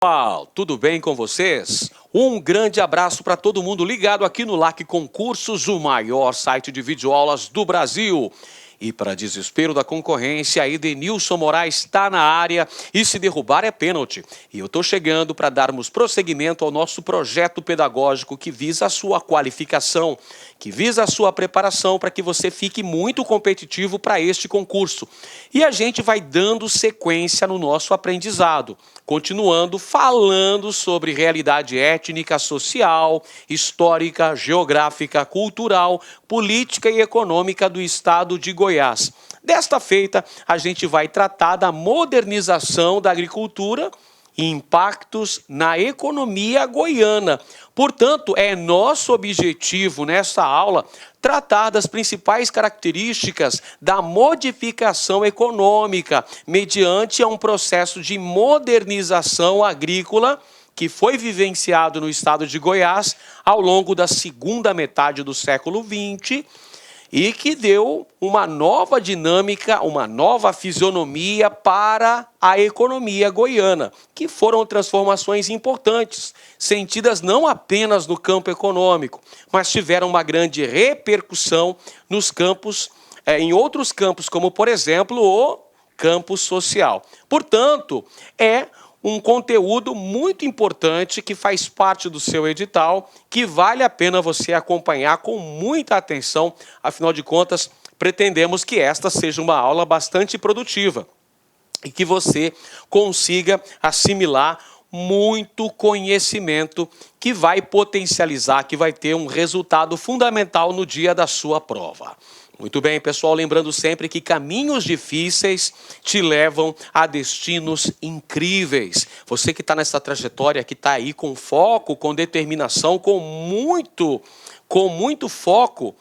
Pessoal, tudo bem com vocês? Um grande abraço para todo mundo ligado aqui no LAC Concursos, o maior site de videoaulas do Brasil. E para desespero da concorrência, Edenilson Moraes está na área e se derrubar é pênalti. E eu estou chegando para darmos prosseguimento ao nosso projeto pedagógico que visa a sua qualificação, que visa a sua preparação para que você fique muito competitivo para este concurso. E a gente vai dando sequência no nosso aprendizado, continuando falando sobre realidade étnica, social, histórica, geográfica, cultural, política e econômica do estado de Goiás. Desta feita, a gente vai tratar da modernização da agricultura e impactos na economia goiana. Portanto, é nosso objetivo nessa aula tratar das principais características da modificação econômica mediante um processo de modernização agrícola que foi vivenciado no estado de Goiás ao longo da segunda metade do século XX e que deu uma nova dinâmica, uma nova fisionomia para a economia goiana, que foram transformações importantes, sentidas não apenas no campo econômico, mas tiveram uma grande repercussão nos campos, em outros campos, como, por exemplo, o campo social. Portanto, é um conteúdo muito importante que faz parte do seu edital, que vale a pena você acompanhar com muita atenção. Afinal de contas, pretendemos que esta seja uma aula bastante produtiva e que você consiga assimilar muito conhecimento que vai potencializar, que vai ter um resultado fundamental no dia da sua prova. Muito bem, pessoal, lembrando sempre que caminhos difíceis te levam a destinos incríveis. Você que está nessa trajetória, que está aí com foco, com determinação, com muito foco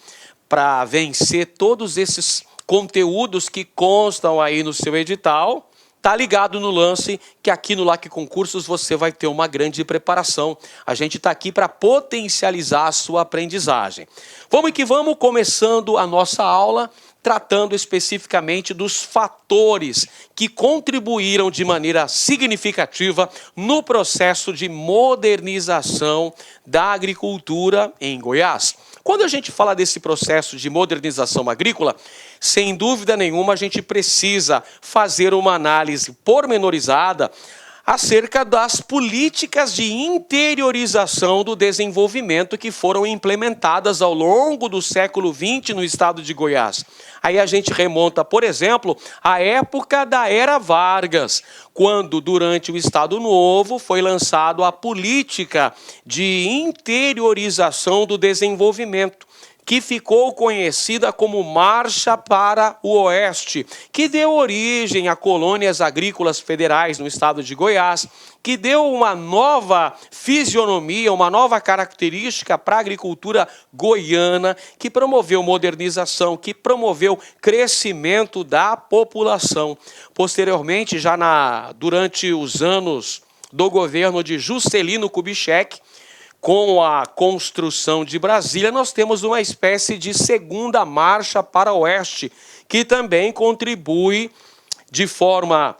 para vencer todos esses conteúdos que constam aí no seu edital, tá ligado no lance que aqui no LAC Concursos você vai ter uma grande preparação. A gente está aqui para potencializar a sua aprendizagem. Vamos que vamos, começando a nossa aula, tratando especificamente dos fatores que contribuíram de maneira significativa no processo de modernização da agricultura em Goiás. Quando a gente fala desse processo de modernização agrícola, sem dúvida nenhuma a gente precisa fazer uma análise pormenorizada acerca das políticas de interiorização do desenvolvimento que foram implementadas ao longo do século XX no estado de Goiás. Aí a gente remonta, por exemplo, à época da Era Vargas, quando, durante o Estado Novo, foi lançado a política de interiorização do desenvolvimento, que ficou conhecida como Marcha para o Oeste, que deu origem a colônias agrícolas federais no estado de Goiás, que deu uma nova fisionomia, uma nova característica para a agricultura goiana, que promoveu modernização, que promoveu crescimento da população. Posteriormente, durante os anos do governo de Juscelino Kubitschek, com a construção de Brasília, nós temos uma espécie de segunda marcha para o oeste, que também contribui de forma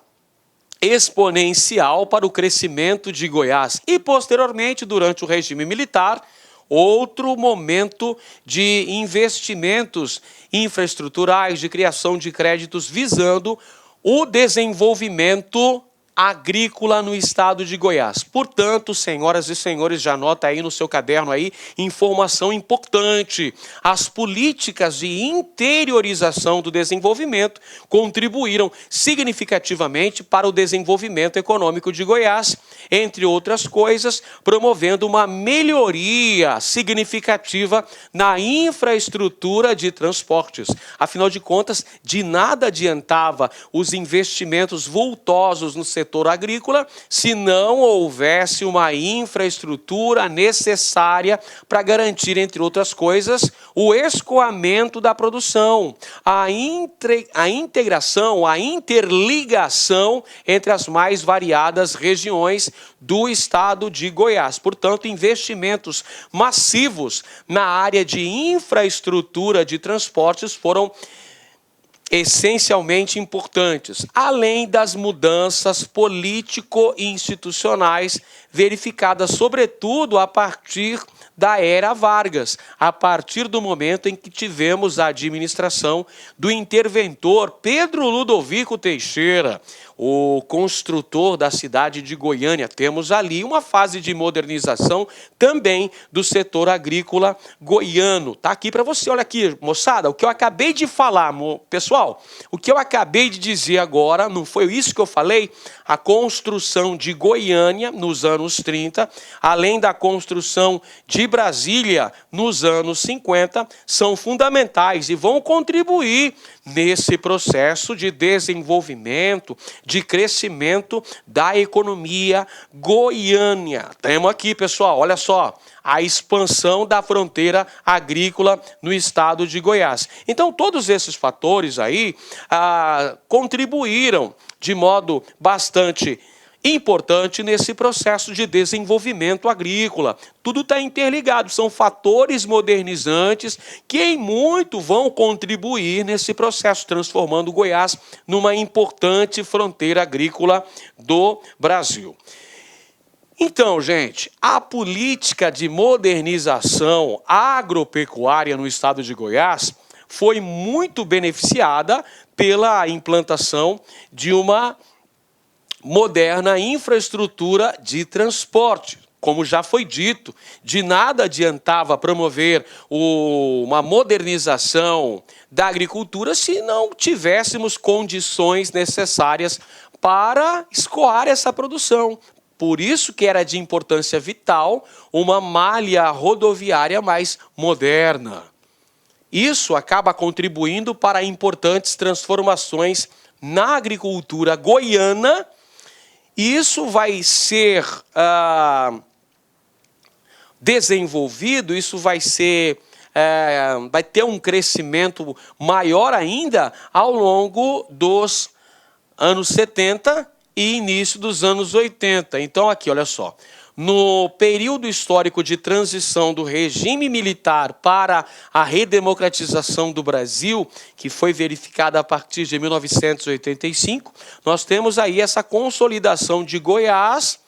exponencial para o crescimento de Goiás. E, posteriormente, durante o regime militar, outro momento de investimentos infraestruturais, de criação de créditos visando o desenvolvimento agrícola no estado de Goiás. Portanto, senhoras e senhores, já anota aí no seu caderno aí, informação importante. As políticas de interiorização do desenvolvimento contribuíram significativamente para o desenvolvimento econômico de Goiás, entre outras coisas, promovendo uma melhoria significativa na infraestrutura de transportes. Afinal de contas, de nada adiantava os investimentos vultosos no setor agrícola se não houvesse uma infraestrutura necessária para garantir, entre outras coisas, o escoamento da produção, a integração, a interligação entre as mais variadas regiões do estado de Goiás. Portanto, investimentos massivos na área de infraestrutura de transportes foram essencialmente importantes, além das mudanças político-institucionais verificadas, sobretudo, a partir da era Vargas, a partir do momento em que tivemos a administração do interventor Pedro Ludovico Teixeira, o construtor da cidade de Goiânia. Temos ali uma fase de modernização também do setor agrícola goiano. Tá aqui para você, olha aqui, moçada, o que eu acabei de falar, pessoal, o que eu acabei de dizer agora, não foi isso que eu falei? A construção de Goiânia nos anos 30, além da construção de Brasília nos anos 50, são fundamentais e vão contribuir nesse processo de desenvolvimento, de crescimento da economia goiana. Temos aqui, pessoal, olha só, a expansão da fronteira agrícola no estado de Goiás. Então, todos esses fatores aí contribuíram de modo bastante importante nesse processo de desenvolvimento agrícola. Tudo está interligado, são fatores modernizantes que em muito vão contribuir nesse processo, transformando Goiás numa importante fronteira agrícola do Brasil. Então, gente, a política de modernização agropecuária no estado de Goiás foi muito beneficiada pela implantação de uma moderna infraestrutura de transporte. Como já foi dito, de nada adiantava promover uma modernização da agricultura se não tivéssemos condições necessárias para escoar essa produção. Por isso que era de importância vital uma malha rodoviária mais moderna. Isso acaba contribuindo para importantes transformações na agricultura goiana. E isso vai ser desenvolvido, isso vai ter um crescimento maior ainda ao longo dos anos 70 e início dos anos 80. Então, aqui, olha só. No período histórico de transição do regime militar para a redemocratização do Brasil, que foi verificada a partir de 1985, nós temos aí essa consolidação de Goiás,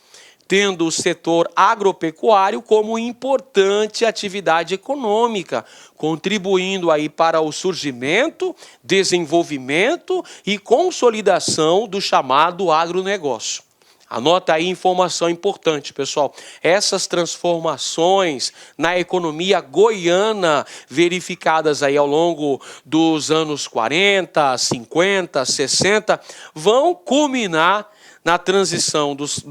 tendo o setor agropecuário como importante atividade econômica, contribuindo aí para o surgimento, desenvolvimento e consolidação do chamado agronegócio. Anota aí informação importante, pessoal. Essas transformações na economia goiana, verificadas aí ao longo dos anos 40, 50, 60, vão culminar na transição dos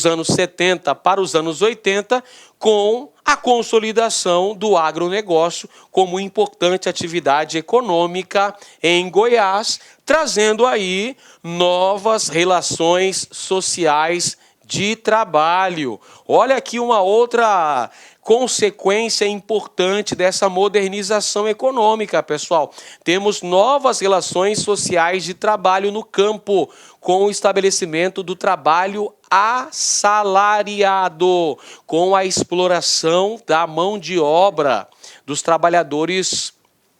anos 70 para os anos 80, com a consolidação do agronegócio como importante atividade econômica em Goiás, trazendo aí novas relações sociais de trabalho. Olha aqui uma outra consequência importante dessa modernização econômica, pessoal. Temos novas relações sociais de trabalho no campo, com o estabelecimento do trabalho assalariado, com a exploração da mão de obra dos trabalhadores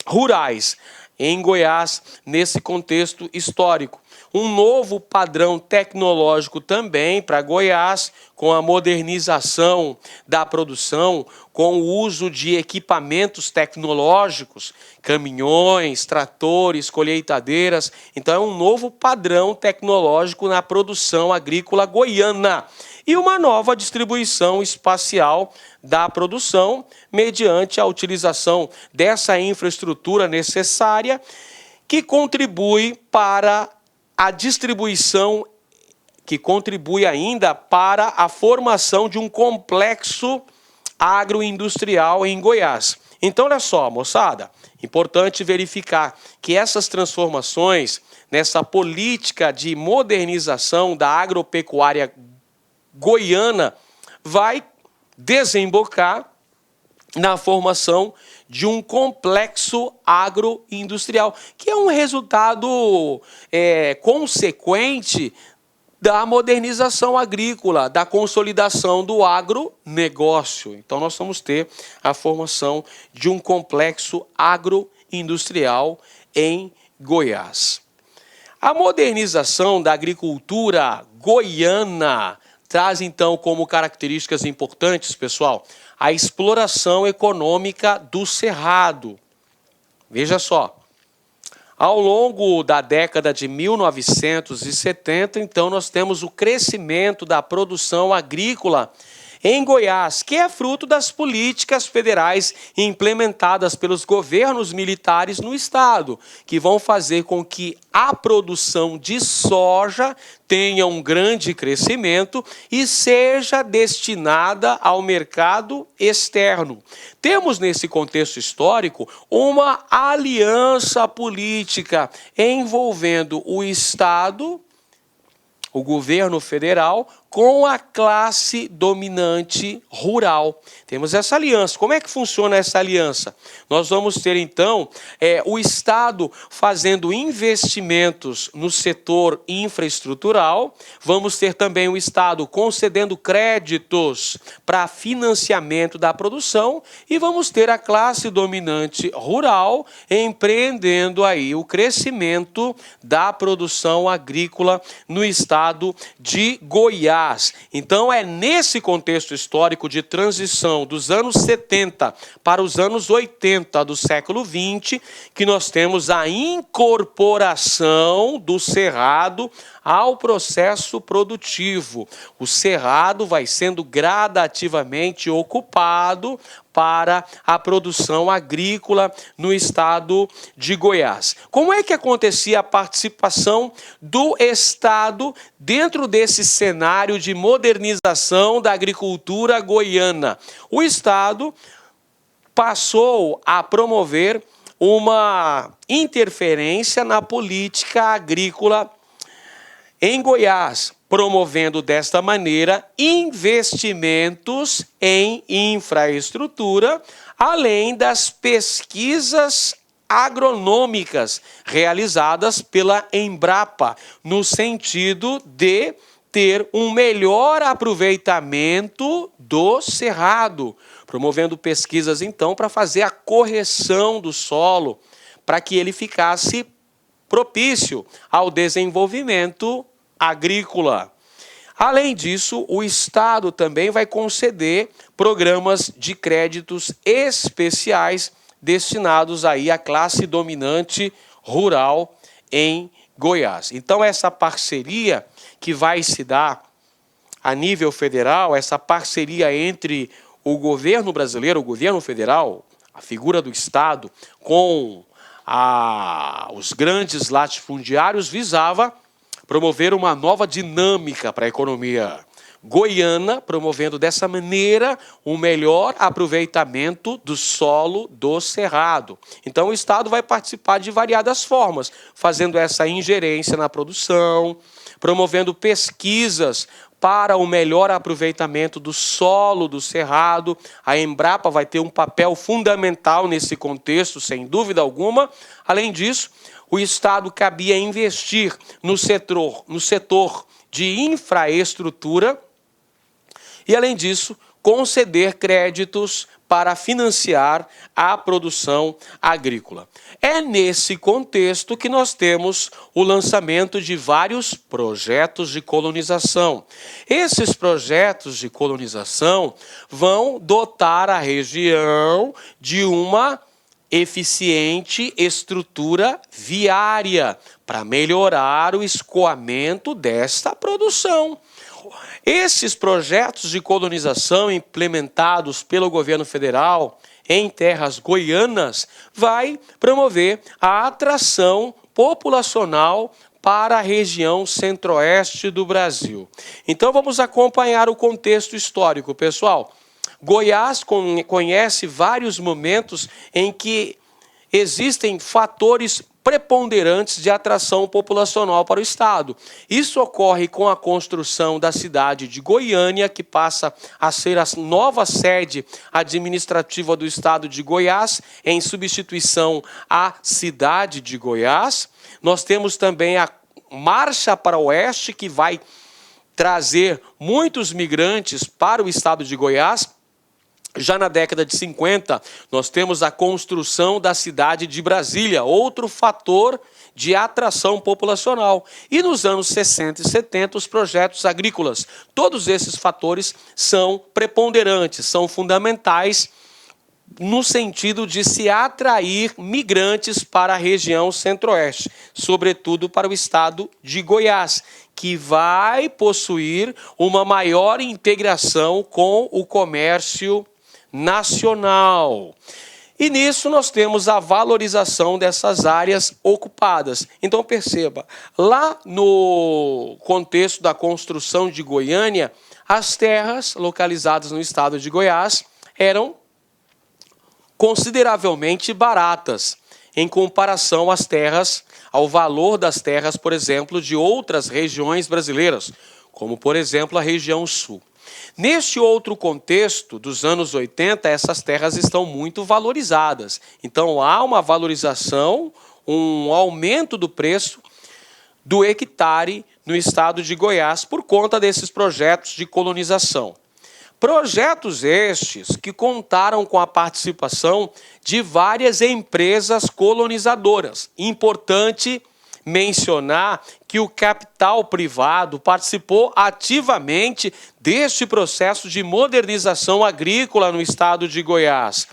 rurais em Goiás, nesse contexto histórico. Um novo padrão tecnológico também para Goiás, com a modernização da produção, com o uso de equipamentos tecnológicos, caminhões, tratores, colheitadeiras. Então é um novo padrão tecnológico na produção agrícola goiana. E uma nova distribuição espacial da produção, mediante a utilização dessa infraestrutura necessária, que contribui para a distribuição, que contribui ainda para a formação de um complexo agroindustrial em Goiás. Então, olha só, moçada, importante verificar que essas transformações nessa política de modernização da agropecuária goiana vai desembocar na formação de um complexo agroindustrial, que é um resultado consequente da modernização agrícola, da consolidação do agronegócio. Então, nós vamos ter a formação de um complexo agroindustrial em Goiás. A modernização da agricultura goiana traz, então, como características importantes, pessoal, a exploração econômica do cerrado. Veja só, ao longo da década de 1970, então, nós temos o crescimento da produção agrícola em Goiás, que é fruto das políticas federais implementadas pelos governos militares no estado, que vão fazer com que a produção de soja tenha um grande crescimento e seja destinada ao mercado externo. Temos nesse contexto histórico uma aliança política envolvendo o estado, o governo federal, com a classe dominante rural. Temos essa aliança. Como é que funciona essa aliança? Nós vamos ter, então, o Estado fazendo investimentos no setor infraestrutural, vamos ter também o Estado concedendo créditos para financiamento da produção e vamos ter a classe dominante rural empreendendo aí o crescimento da produção agrícola no estado de Goiás. Então, é nesse contexto histórico de transição dos anos 70 para os anos 80 do século 20 que nós temos a incorporação do cerrado ao processo produtivo. O cerrado vai sendo gradativamente ocupado para a produção agrícola no estado de Goiás. Como é que acontecia a participação do estado dentro desse cenário de modernização da agricultura goiana? O estado passou a promover uma interferência na política agrícola em Goiás, promovendo desta maneira investimentos em infraestrutura, além das pesquisas agronômicas realizadas pela Embrapa, no sentido de ter um melhor aproveitamento do cerrado, promovendo pesquisas, então, para fazer a correção do solo, para que ele ficasse propício ao desenvolvimento agrícola. Além disso, o Estado também vai conceder programas de créditos especiais destinados aí à classe dominante rural em Goiás. Então, essa parceria que vai se dar a nível federal, essa parceria entre o governo brasileiro, o governo federal, a figura do Estado, com os grandes latifundiários, visava promover uma nova dinâmica para a economia goiana, promovendo dessa maneira um melhor aproveitamento do solo do cerrado. Então, o Estado vai participar de variadas formas, fazendo essa ingerência na produção, promovendo pesquisas para o melhor aproveitamento do solo do cerrado. A Embrapa vai ter um papel fundamental nesse contexto, sem dúvida alguma. Além disso, o Estado cabia investir no setor de infraestrutura e, além disso, conceder créditos para financiar a produção agrícola. É nesse contexto que nós temos o lançamento de vários projetos de colonização. Esses projetos de colonização vão dotar a região de uma eficiente estrutura viária para melhorar o escoamento desta produção. Esses projetos de colonização implementados pelo governo federal em terras goianas vai promover a atração populacional para a região centro-oeste do Brasil. Então vamos acompanhar o contexto histórico, pessoal. Goiás conhece vários momentos em que existem fatores preponderantes de atração populacional para o estado. Isso ocorre com a construção da cidade de Goiânia, que passa a ser a nova sede administrativa do estado de Goiás, em substituição à cidade de Goiás. Nós temos também a Marcha para o Oeste, que vai trazer muitos migrantes para o estado de Goiás. Já na década de 50, nós temos a construção da cidade de Brasília, outro fator de atração populacional. E nos anos 60 e 70, os projetos agrícolas. Todos esses fatores são preponderantes, são fundamentais no sentido de se atrair migrantes para a região centro-oeste, sobretudo para o estado de Goiás, que vai possuir uma maior integração com o comércio nacional. E nisso nós temos a valorização dessas áreas ocupadas. Então perceba, lá no contexto da construção de Goiânia, as terras localizadas no estado de Goiás eram consideravelmente baratas em comparação às terras, ao valor das terras, por exemplo, de outras regiões brasileiras, como por exemplo a região sul. Neste outro contexto dos anos 80, essas terras estão muito valorizadas. Então há uma valorização, um aumento do preço do hectare no estado de Goiás por conta desses projetos de colonização. Projetos estes que contaram com a participação de várias empresas colonizadoras. Importante mencionar que o capital privado participou ativamente deste processo de modernização agrícola no estado de Goiás,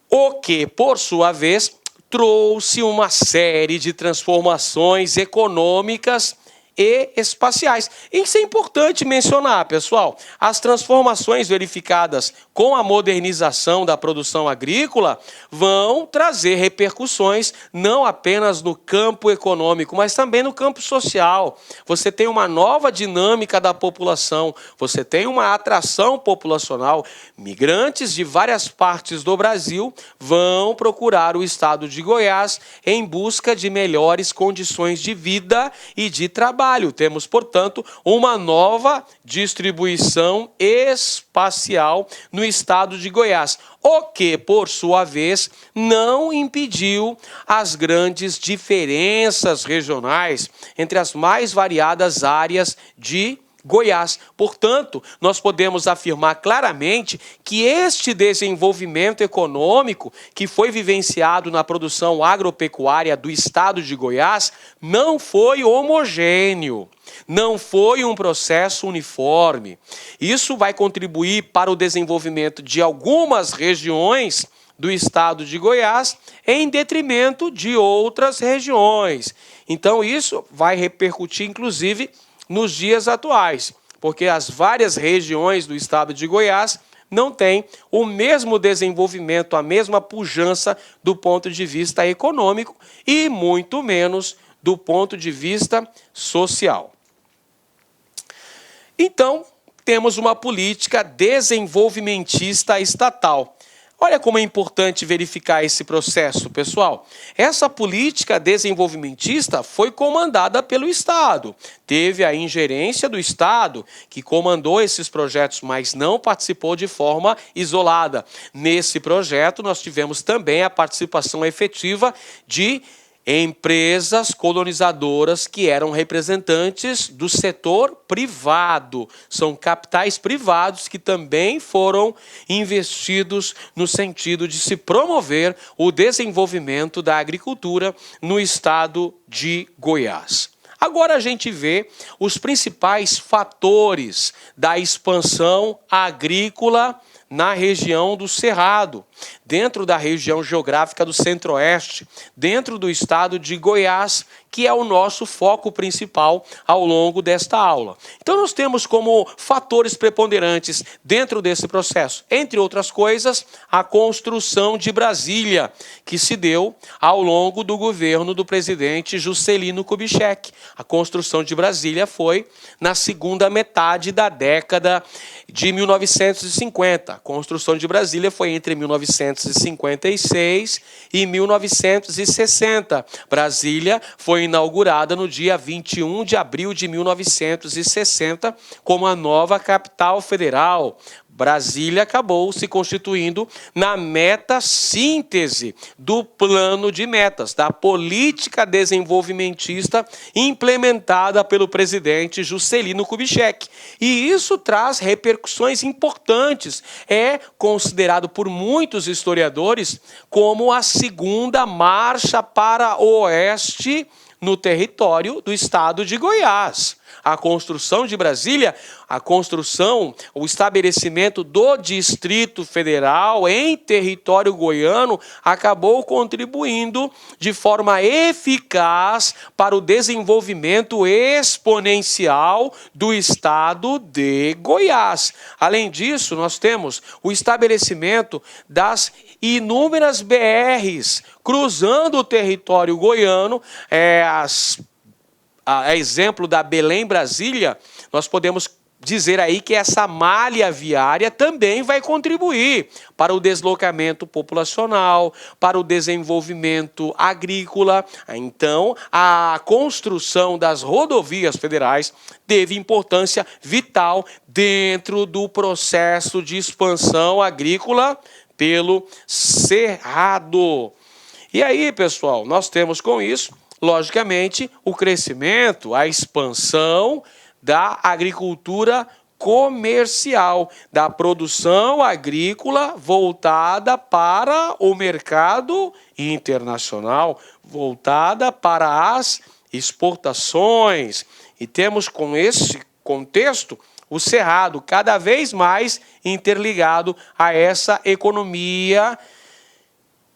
o que, por sua vez, trouxe uma série de transformações econômicas e espaciais. Isso é importante mencionar, pessoal. As transformações verificadas com a modernização da produção agrícola vão trazer repercussões não apenas no campo econômico, mas também no campo social. Você tem uma nova dinâmica da população, você tem uma atração populacional. Migrantes de várias partes do Brasil vão procurar o estado de Goiás em busca de melhores condições de vida e de trabalho. Temos, portanto, uma nova distribuição espacial no estado de Goiás, o que, por sua vez, não impediu as grandes diferenças regionais entre as mais variadas áreas de Goiás. Portanto, nós podemos afirmar claramente que este desenvolvimento econômico que foi vivenciado na produção agropecuária do estado de Goiás não foi homogêneo, não foi um processo uniforme. Isso vai contribuir para o desenvolvimento de algumas regiões do estado de Goiás em detrimento de outras regiões. Então, isso vai repercutir, inclusive, nos dias atuais, porque as várias regiões do estado de Goiás não têm o mesmo desenvolvimento, a mesma pujança do ponto de vista econômico e muito menos do ponto de vista social. Então, temos uma política desenvolvimentista estatal. Olha como é importante verificar esse processo, pessoal. Essa política desenvolvimentista foi comandada pelo Estado. Teve a ingerência do Estado, que comandou esses projetos, mas não participou de forma isolada. Nesse projeto, nós tivemos também a participação efetiva de empresas colonizadoras que eram representantes do setor privado. São capitais privados que também foram investidos no sentido de se promover o desenvolvimento da agricultura no estado de Goiás. Agora a gente vê os principais fatores da expansão agrícola na região do Cerrado, dentro da região geográfica do Centro-Oeste, dentro do estado de Goiás, que é o nosso foco principal ao longo desta aula. Então nós temos como fatores preponderantes dentro desse processo, entre outras coisas, a construção de Brasília, que se deu ao longo do governo do presidente Juscelino Kubitschek. A construção de Brasília foi na segunda metade da década de 1950. A construção de Brasília foi entre 1956 e 1960. Brasília foi inaugurada no dia 21 de abril de 1960 como a nova capital federal. Brasília acabou se constituindo na meta síntese do plano de metas, da política desenvolvimentista implementada pelo presidente Juscelino Kubitschek. E isso traz repercussões importantes. É considerado por muitos historiadores como a segunda marcha para o oeste no território do estado de Goiás. A construção de Brasília, o estabelecimento do Distrito Federal em território goiano acabou contribuindo de forma eficaz para o desenvolvimento exponencial do estado de Goiás. Além disso, nós temos o estabelecimento das inúmeras BRs cruzando o território goiano, a exemplo da Belém-Brasília, nós podemos dizer aí que essa malha viária também vai contribuir para o deslocamento populacional, para o desenvolvimento agrícola. Então, a construção das rodovias federais teve importância vital dentro do processo de expansão agrícola pelo Cerrado. E aí, pessoal, nós temos com isso, logicamente, o crescimento, a expansão da agricultura comercial, da produção agrícola voltada para o mercado internacional, voltada para as exportações. E temos com esse contexto o Cerrado cada vez mais interligado a essa economia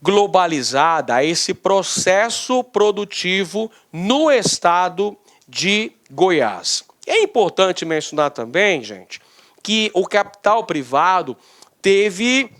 globalizada, a esse processo produtivo no estado de Goiás. É importante mencionar também, gente, que o capital privado teve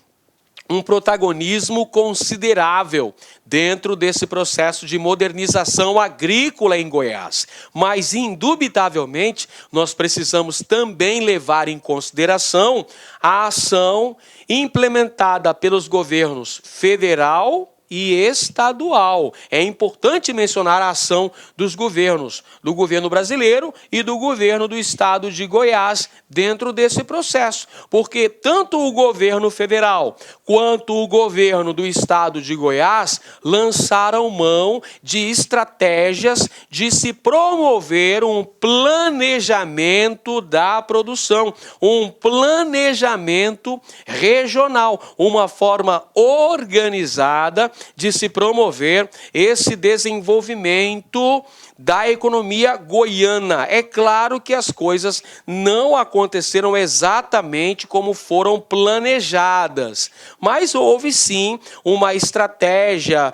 um protagonismo considerável dentro desse processo de modernização agrícola em Goiás. Mas, indubitavelmente, nós precisamos também levar em consideração a ação implementada pelos governos federal e estadual. É importante mencionar a ação dos governos, do governo brasileiro e do governo do estado de Goiás dentro desse processo, porque tanto o governo federal quanto o governo do estado de Goiás lançaram mão de estratégias de se promover um planejamento da produção, um planejamento regional, uma forma organizada de se promover esse desenvolvimento da economia goiana. É claro que as coisas não aconteceram exatamente como foram planejadas, mas houve sim uma estratégia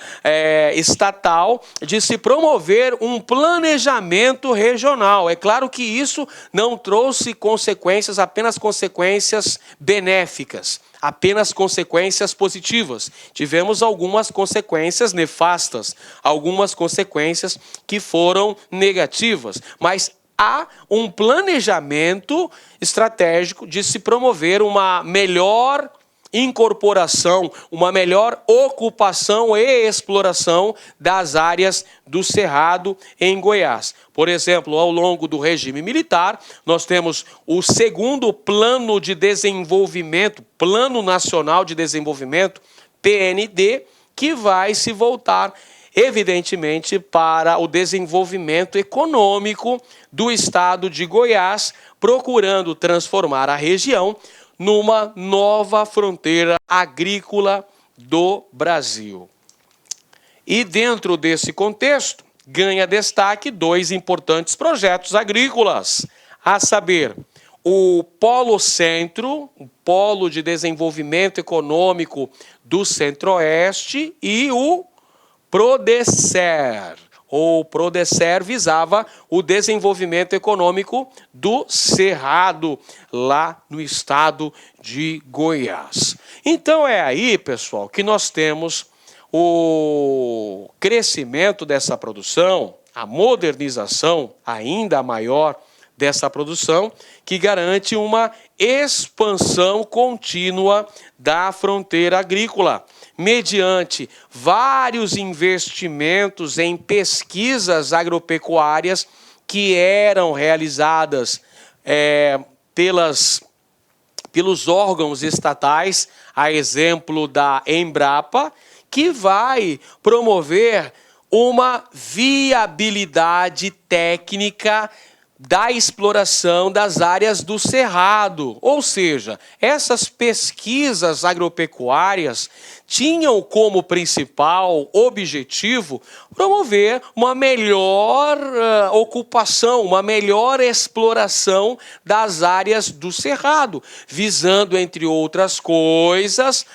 estatal de se promover um planejamento regional. É claro que isso não trouxe consequências, apenas consequências benéficas, apenas consequências positivas. Tivemos algumas consequências nefastas, algumas consequências que foram negativas, mas há um planejamento estratégico de se promover uma melhor incorporação, uma melhor ocupação e exploração das áreas do Cerrado em Goiás. Por exemplo, ao longo do regime militar, nós temos o segundo plano de desenvolvimento, Plano Nacional de Desenvolvimento, PND, que vai se voltar, evidentemente, para o desenvolvimento econômico do estado de Goiás, procurando transformar a região numa nova fronteira agrícola do Brasil. E dentro desse contexto, ganha destaque dois importantes projetos agrícolas, a saber, o Polo Centro, o Polo de Desenvolvimento Econômico do Centro-Oeste, e o Prodecer. O Prodecer visava o desenvolvimento econômico do Cerrado, lá no estado de Goiás. Então é aí, pessoal, que nós temos o crescimento dessa produção, a modernização ainda maior dessa produção, que garante uma expansão contínua da fronteira agrícola, mediante vários investimentos em pesquisas pelos órgãos estatais, a exemplo da Embrapa, que vai promover uma viabilidade técnica da exploração das áreas do cerrado. Ou seja, essas pesquisas agropecuárias tinham como principal objetivo promover uma melhor ocupação, uma melhor exploração das áreas do cerrado, visando, entre outras coisas...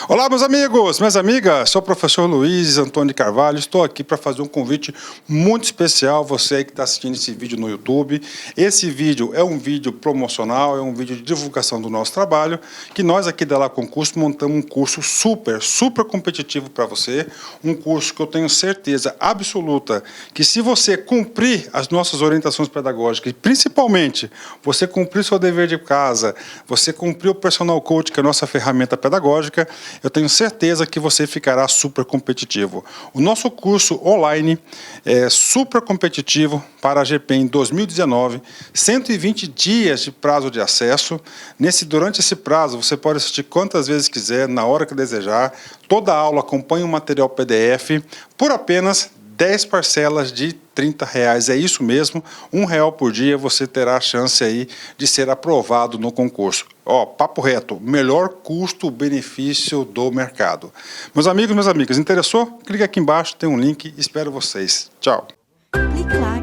Olá, meus amigos, minhas amigas, sou o professor Luiz Antônio Carvalho, estou aqui para fazer um convite muito especial, você aí que está assistindo esse vídeo no YouTube. Esse vídeo é um vídeo promocional, é um vídeo de divulgação do nosso trabalho, que nós aqui da La Concurso montamos um curso super competitivo para você, um curso que eu tenho certeza absoluta que se você cumprir as nossas orientações pedagógicas, e principalmente você cumprir seu dever de casa, você cumprir o Personal Coach, que é a nossa ferramenta pedagógica, eu tenho certeza que você ficará super competitivo. O nosso curso online é super competitivo para a GPEM 2019, 120 dias de prazo de acesso. Durante esse prazo, você pode assistir quantas vezes quiser, na hora que desejar. Toda aula acompanha um material PDF por apenas 10 parcelas de R$30. É isso mesmo, R$1 por dia você terá a chance aí de ser aprovado no concurso. Ó, papo reto, melhor custo-benefício do mercado. Meus amigos, minhas amigas, interessou? Clique aqui embaixo, tem um link, espero vocês. Tchau. Clique lá